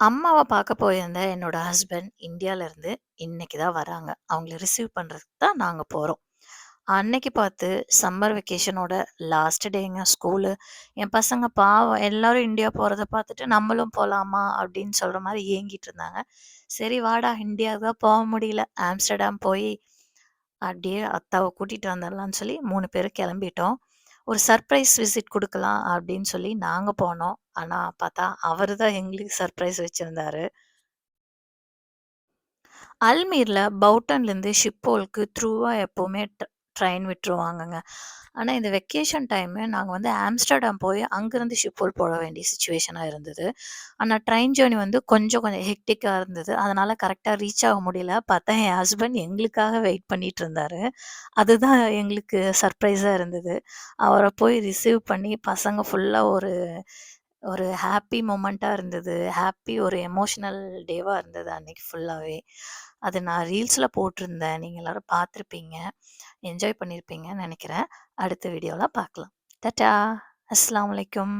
அம்மாவ பார்க்க போயிருந்த என்னோட ஹஸ்பண்ட் இந்தியாலருந்து இன்னைக்கு தான் வராங்க. அவங்கள ரிசீவ் பண்றதுக்கு தான் நாங்க போறோம். அன்னைக்கு பார்த்து சம்மர் வெக்கேஷனோட லாஸ்ட் டேங்க ஸ்கூலு. என் பசங்க பாவம் எல்லாரும் இந்தியா போறத பார்த்துட்டு, "நம்மளும் போலாமா?" அப்படின்னு சொல்ற மாரி ஏங்கிட்டு இருந்தாங்க. சரி வாடா இந்தியாவுக்கு தான் போ முடியல. ஆம்ஸ்டர்டாம் போய் அப்படியே அத்தாவ கூட்டிட்டு வந்துரலான்னு சொல்லி 3 பேரும் கிளம்பிட்டோம். ஒரு சர்ப்ரைஸ் விசிட் குடுக்கலாம் அப்படின்னு சொல்லி நாங்க போனோம். ஆனா பார்த்தா, அவரு தான் எங்களுக்கு சர்ப்ரைஸ் வச்சிருந்தாரு. அல்மீர்ல பவுட்டன்லேருந்து ஷிப்போலுக்கு த்ரூவா எப்பவுமே ட்ரெயின் விட்டுருவாங்கங்க. ஆனா, இந்த வெக்கேஷன் டைமு நாங்க வந்து ஆம்ஸ்டர்டாம் போய் அங்கருந்து ஷிப்போல் போட வேண்டிய சிச்சுவேஷனா இருந்தது. ஆனா, ட்ரெயின் ஜர்னி வந்து கொஞ்சம் ஹெக்டிக்கா இருந்தது. அதனால கரெக்ட்டா ரீச் ஆக முடியல. பார்த்தா என் ஹஸ்பண்ட் எங்களுக்காக வெயிட் பண்ணிட்டு இருந்தாரு. அதுதான் எங்களுக்கு சர்ப்ரைஸா இருந்தது. அவர போய் ரிசீவ் பண்ணி பசங்க ஃபுல்லா ஒரு ஒரு ஹாப்பி மொமெண்ட்டா இருந்தது. ஹாப்பி ஒரு எமோஷனல் டேவா இருந்தது அன்னைக்கு ஃபுல்லாவே. அது நான் ரீல்ஸ்ல போட்டிருந்தேன். நீங்க எல்லாரும் பார்த்துருப்பீங்க. என்ஜாய் பண்ணியிருப்பீங்கன்னு நெனைக்கிறேன். அடுத்த வீடியோல பார்க்கலாம். டாட்டா! அஸ்ஸலாமு அலைக்கும்.